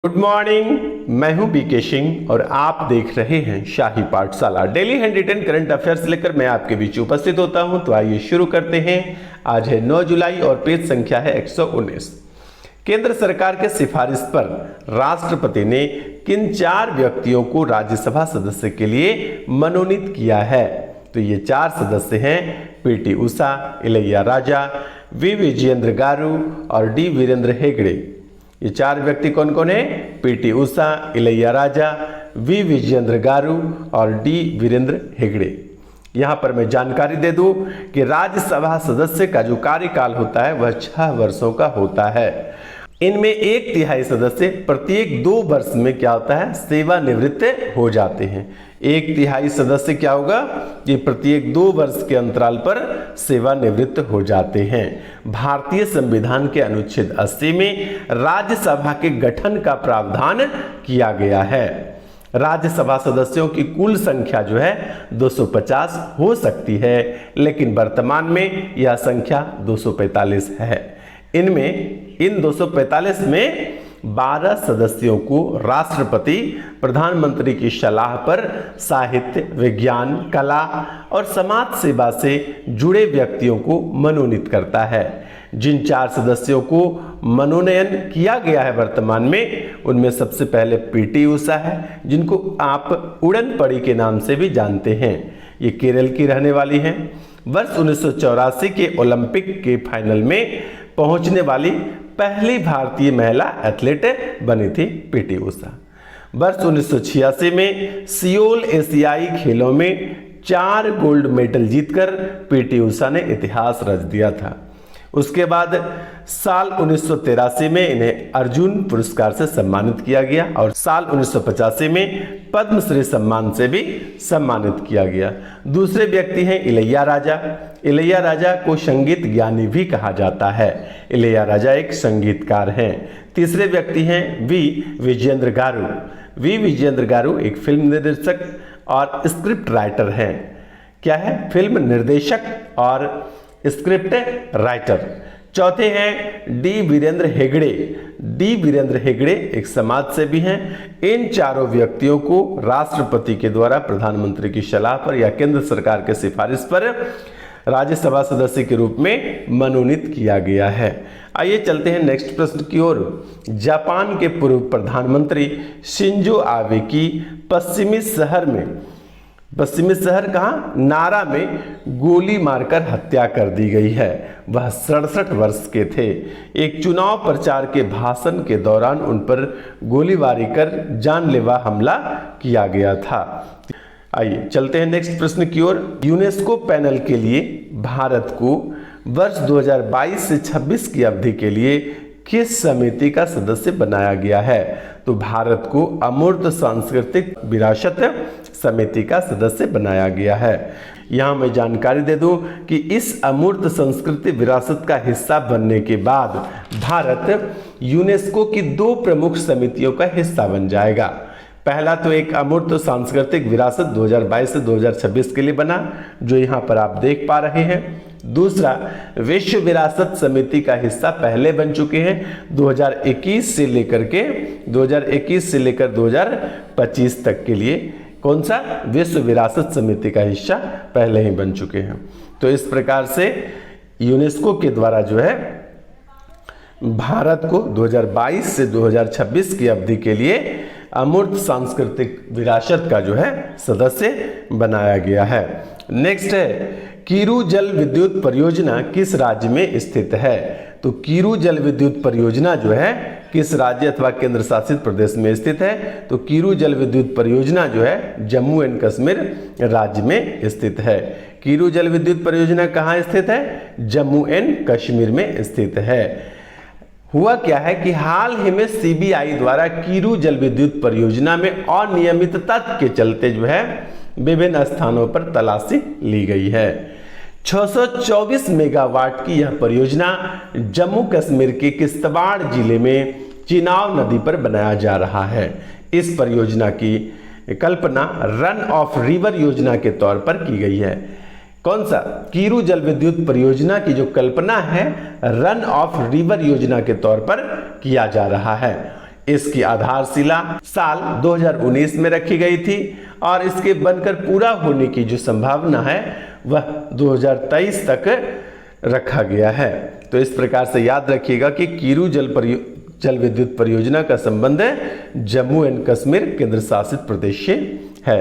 Good morning, मैं हूं BK Singh और आप देख रहे हैं Shahi Pathshala. Daily handwritten current affairs लेकर मैं आपके बीच उपस्थित होता हूं। तो आइए शुरू करते हैं। आज है 9 जुलाई और पेज संख्या है 119। केंद्र सरकार के सिफारिश पर राष्ट्रपति ने किन 4 व्यक्तियों को राज्यसभा सदस्य के लिए मनोनीत किया है? तो ये 4 सदस्य हैं PT Usha, Ilaiyaraaja, V Vijayendra garu और डी वीरेंद्र हेगड़े। ये 4 व्यक्ति कौन कौन है? PT Usha, Ilaiyaraaja, V Vijayendra garu और डी वीरेंद्र हेगड़े। यहाँ पर मैं जानकारी दे दूं कि राज्यसभा सदस्य का जो कार्यकाल होता है वह 6 वर्षों का होता है। इनमें 1/3 सदस्य प्रत्येक 2 वर्ष में क्या होता है? सेवानिवृत्त हो जाते हैं। 1/3 सदस्य क्या होगा? ये प्रत्येक 2 वर्ष के अंतराल पर सेवानिवृत्त हो जाते हैं। भारतीय संविधान के अनुच्छेद 80 में राज्यसभा के गठन का प्रावधान किया गया है। राज्यसभा सदस्यों की कुल संख्या जो है 250 हो सकती है, लेकिन वर्तमान में यह संख्या 245 है। इन 245 में 12 सदस्यों को राष्ट्रपति प्रधानमंत्री की सलाह पर साहित्य, विज्ञान, कला और समाज सेवा से जुड़े व्यक्तियों को मनोनीत करता है। जिन 4 सदस्यों को मनोनयन किया गया है वर्तमान में, उनमें सबसे पहले पीटी उषा है, जिनको आप उड़न पड़ी के नाम से भी जानते हैं। ये केरल की रहने वाली हैं। वर्ष 1984 के ओलंपिक के फाइनल में पहुंचने वाली पहली भारतीय महिला एथलीट बनी थी पीटी उषा। वर्ष 1986 में सियोल एशियाई खेलों में 4 गोल्ड मेडल जीतकर पीटी उषा ने इतिहास रच दिया था। उसके बाद साल 1983 में इन्हें अर्जुन पुरस्कार से सम्मानित किया गया और साल 1985 में पद्मश्री सम्मान से भी सम्मानित किया गया। दूसरे व्यक्ति हैं इलैया राजा। इलैया राजा को संगीत ज्ञानी भी कहा जाता है। इलैया राजा एक संगीतकार हैं। तीसरे व्यक्ति हैं वी विजयेंद्र गारू। वी विजयेंद्र गारू एक फिल्म निर्देशक और स्क्रिप्ट राइटर हैं। क्या है? फिल्म निर्देशक और स्क्रिप्ट राइटर। चौथे हैं डी वीरेंद्र हेगड़े। डी वीरेंद्र हेगड़े एक समाज सेवी हैं। इन चारों व्यक्तियों को राष्ट्रपति के द्वारा प्रधानमंत्री की सलाह पर या केंद्र सरकार के सिफारिश पर राज्यसभा सदस्य के रूप में मनोनीत किया गया है। आइए चलते हैं नेक्स्ट प्रश्न की ओर। जापान के पूर्व प्रधानमंत्री शिंजो आबे की पश्चिमी शहर कहाँ? नारा में गोली मारकर हत्या कर दी गई है। वह 67 वर्ष के थे। एक चुनाव प्रचार के भाषण के दौरान उन पर गोलीबारी कर जानलेवा हमला किया गया था। आइए चलते हैं नेक्स्ट प्रश्न की ओर। यूनेस्को पैनल के लिए भारत को वर्ष 2022 से 26 की अवधि के लिए किस समिति का सदस्य बनाया गया है? तो भारत को अमूर्त सांस्कृतिक विरासत समिति का सदस्य बनाया गया है। यहाँ मैं जानकारी दे दूं कि इस अमूर्त संस्कृति विरासत का हिस्सा बनने के बाद भारत यूनेस्को की 2 प्रमुख समितियों का हिस्सा बन जाएगा। पहला तो एक अमूर्त सांस्कृतिक विरासत 2022 से 2026 के लिए बना, जो यहाँ पर आप देख पा रहे हैं। दूसरा, विश्व विरासत समिति का हिस्सा पहले बन चुके हैं। 2021 से लेकर 2025 तक के लिए कौन सा? विश्व विरासत समिति का हिस्सा पहले ही बन चुके हैं। तो इस प्रकार से यूनेस्को के द्वारा जो है भारत को 2022 से 2026 की अवधि के लिए अमूर्त सांस्कृतिक विरासत का जो है सदस्य बनाया गया है। नेक्स्ट है, कीरू जल विद्युत परियोजना किस राज्य में स्थित है? तो कीरू जल विद्युत परियोजना जो है किस राज्य अथवा केंद्र शासित प्रदेश में स्थित है? तो कीरू जल विद्युत परियोजना जो है जम्मू एंड कश्मीर राज्य में स्थित है। कीरू जल विद्युत परियोजना कहाँ स्थित है? जम्मू एंड कश्मीर में स्थित है। हुआ क्या है कि हाल ही में सीबीआई द्वारा कीरू जल विद्युत परियोजना में अनियमितता के चलते जो है विभिन्न स्थानों पर तलाशी ली गई है। 624 मेगावाट की यह परियोजना जम्मू कश्मीर के किश्तवाड़ जिले में चिनाब नदी पर बनाया जा रहा है। इस परियोजना की कल्पना रन ऑफ रिवर योजना के तौर पर की गई है। कौन सा? कीरू जल विद्युत परियोजना की जो कल्पना है रन ऑफ रिवर योजना के तौर पर किया जा रहा है। इसकी आधारशिला साल 2019 में रखी गई थी और इसके बनकर पूरा होने की जो संभावना है वह 2023 तक रखा गया है। तो इस प्रकार से याद रखिएगा कि कीरू जल विद्युत परियोजना का संबंध जम्मू एंड कश्मीर केंद्र शासित प्रदेश से है।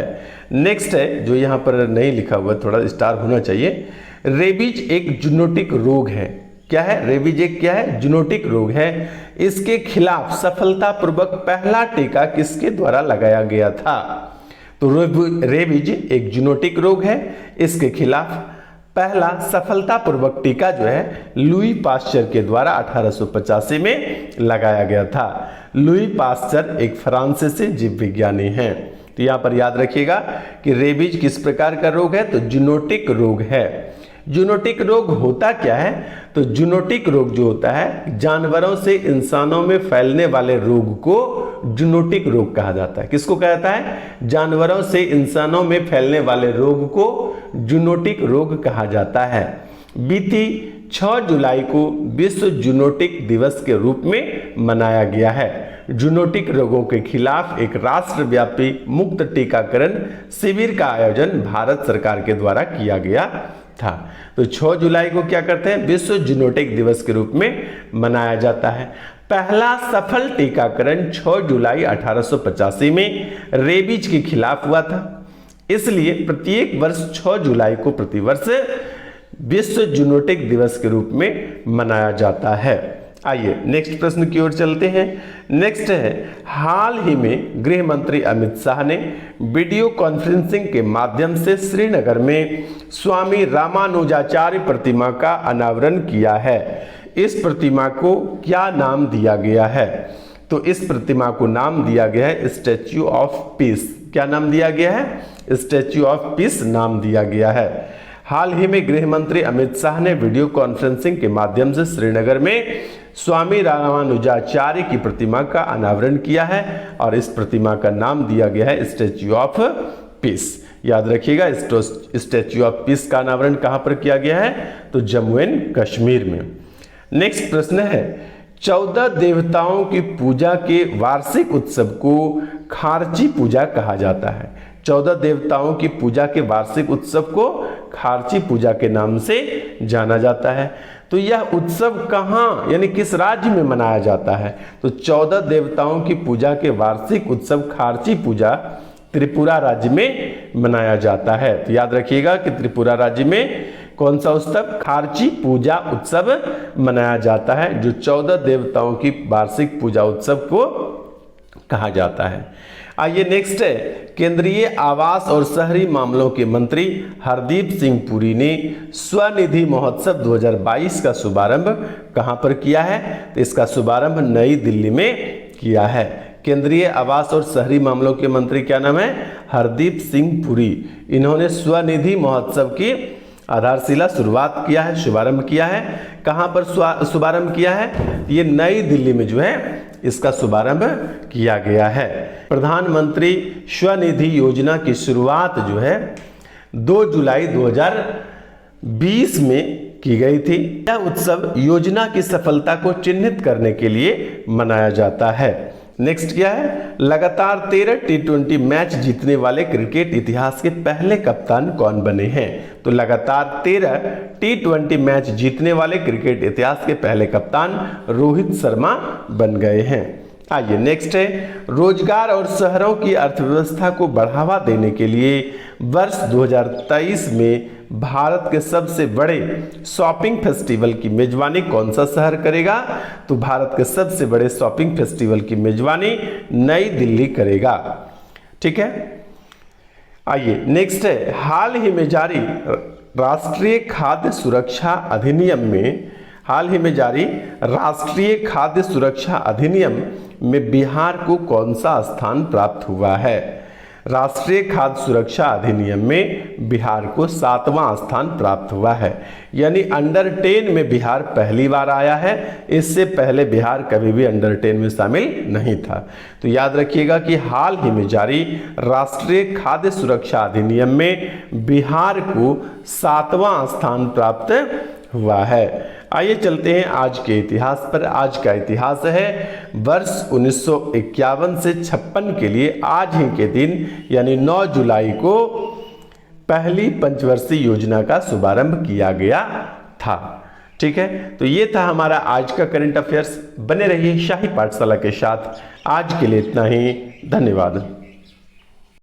नेक्स्ट है जो यहाँ पर नहीं लिखा हुआ, थोड़ा स्टार होना चाहिए। रेबीज एक जूनोटिक रोग है। क्या है? रेबीज एक क्या है? जूनोटिक रोग है। इसके खिलाफ सफलतापूर्वक पहला टीका किसके द्वारा लगाया गया था? तो रेबीज एक जूनोटिक रोग है, इसके खिलाफ पहला सफलतापूर्वक टीका जो है लुई पास्चर के द्वारा 1885 में लगाया गया था। लुई पास्चर एक फ्रांसीसी जीव विज्ञानी हैं। तो यहां पर याद रखिएगा कि रेबीज किस प्रकार का रोग है? तो जूनोटिक रोग है। जूनोटिक रोग होता क्या है? तो जूनोटिक रोग जो होता है जानवरों से इंसानों में फैलने वाले रोग को जूनोटिक रोग कहा जाता है। किसको कहा जाता है? जानवरों से इंसानों में फैलने वाले रोग को जूनोटिक रोग कहा जाता है। बीती 6 जुलाई को विश्व जूनोटिक दिवस के रूप में मनाया गया है। जूनोटिक रोगों के खिलाफ एक राष्ट्रव्यापी मुक्त टीकाकरण शिविर का आयोजन भारत सरकार के द्वारा किया गया था। तो 6 जुलाई को क्या करते हैं? विश्व जूनोटिक दिवस के रूप में मनाया जाता है। पहला सफल टीकाकरण 6 जुलाई 1885 में रेबीज के खिलाफ हुआ था। इसलिए प्रत्येक वर्ष 6 जुलाई को प्रतिवर्ष विश्व जूनोटिक दिवस के रूप में मनाया जाता है। आइए नेक्स्ट प्रश्न की ओर चलते हैं। नेक्स्ट है, हाल ही में गृह मंत्री अमित शाह ने वीडियो कॉन्फ्रेंसिंग के माध्यम से श्रीनगर में स्वामी रामानुजाचार्य प्रतिमा का अनावरण किया है। इस प्रतिमा को क्या नाम दिया गया है? तो इस प्रतिमा को नाम दिया गया है स्टैच्यू ऑफ पीस। क्या नाम दिया गया है? स्टैच्यू ऑफ पीस नाम दिया गया है। हाल ही में गृह मंत्री अमित शाह ने वीडियो कॉन्फ्रेंसिंग के माध्यम से श्रीनगर में स्वामी रामानुजाचार्य की प्रतिमा का अनावरण किया है और इस प्रतिमा का नाम दिया गया है स्टैच्यू ऑफ पीस। याद रखिएगा स्टैच्यू ऑफ पीस का अनावरण कहां पर किया गया है? तो जम्मू एंड कश्मीर में। नेक्स्ट प्रश्न है, 14 देवताओं की पूजा के वार्षिक उत्सव को खारची पूजा कहा जाता है। 14 देवताओं की पूजा के वार्षिक उत्सव को खारची पूजा के नाम से जाना जाता है। तो यह उत्सव कहाँ यानी किस राज्य में मनाया जाता है? तो 14 देवताओं की पूजा के वार्षिक उत्सव खारची पूजा त्रिपुरा राज्य में मनाया जाता है। तो याद रखिएगा कि त्रिपुरा राज्य में कौन सा उत्सव? खारची पूजा उत्सव मनाया जाता है, जो 14 देवताओं की वार्षिक पूजा उत्सव को कहा जाता है। आइए नेक्स्ट है, केंद्रीय आवास और शहरी मामलों के मंत्री हरदीप सिंह पुरी ने स्वनिधि महोत्सव 2022 का शुभारंभ कहां पर किया है? तो इसका शुभारंभ नई दिल्ली में किया है। केंद्रीय आवास और शहरी मामलों के मंत्री क्या नाम है? हरदीप सिंह पुरी। इन्होंने स्वनिधि महोत्सव की आधारशिला शुरुआत किया है, शुभारंभ किया है। कहां पर शुभारंभ किया है? ये नई दिल्ली में जो है इसका शुभारंभ किया गया है। प्रधानमंत्री स्वनिधि योजना की शुरुआत जो है 2 जुलाई 2020 में की गई थी। यह उत्सव योजना की सफलता को चिन्हित करने के लिए मनाया जाता है। नेक्स्ट क्या है? लगातार 13 T20 मैच जीतने वाले क्रिकेट इतिहास के पहले कप्तान कौन बने हैं? तो लगातार 13 T20 मैच जीतने वाले क्रिकेट इतिहास के पहले कप्तान रोहित शर्मा बन गए हैं। आइए नेक्स्ट है, रोजगार और शहरों की अर्थव्यवस्था को बढ़ावा देने के लिए वर्ष 2023 में भारत के सबसे बड़े शॉपिंग फेस्टिवल की मेजबानी कौन सा शहर करेगा? तो भारत के सबसे बड़े शॉपिंग फेस्टिवल की मेजबानी नई दिल्ली करेगा। ठीक है। आइए नेक्स्ट है, हाल ही में जारी राष्ट्रीय खाद्य सुरक्षा अधिनियम में बिहार को कौन सा स्थान प्राप्त हुआ है? राष्ट्रीय खाद्य सुरक्षा अधिनियम में बिहार को 7वां स्थान प्राप्त हुआ है, यानी अंडर 10 में बिहार पहली बार आया है। इससे पहले बिहार कभी भी अंडर 10 में शामिल नहीं था। तो याद रखिएगा कि हाल ही में जारी राष्ट्रीय खाद्य सुरक्षा अधिनियम में बिहार को 7वां स्थान प्राप्त हुआ है। आइए चलते हैं आज के इतिहास पर। आज का इतिहास है वर्ष 1951 से 56 के लिए आज ही के दिन यानी 9 जुलाई को पहली पंचवर्षीय योजना का शुभारंभ किया गया था। ठीक है, तो ये था हमारा आज का करंट अफेयर्स। बने रहिए शाही पाठशाला के साथ। आज के लिए इतना ही, धन्यवाद।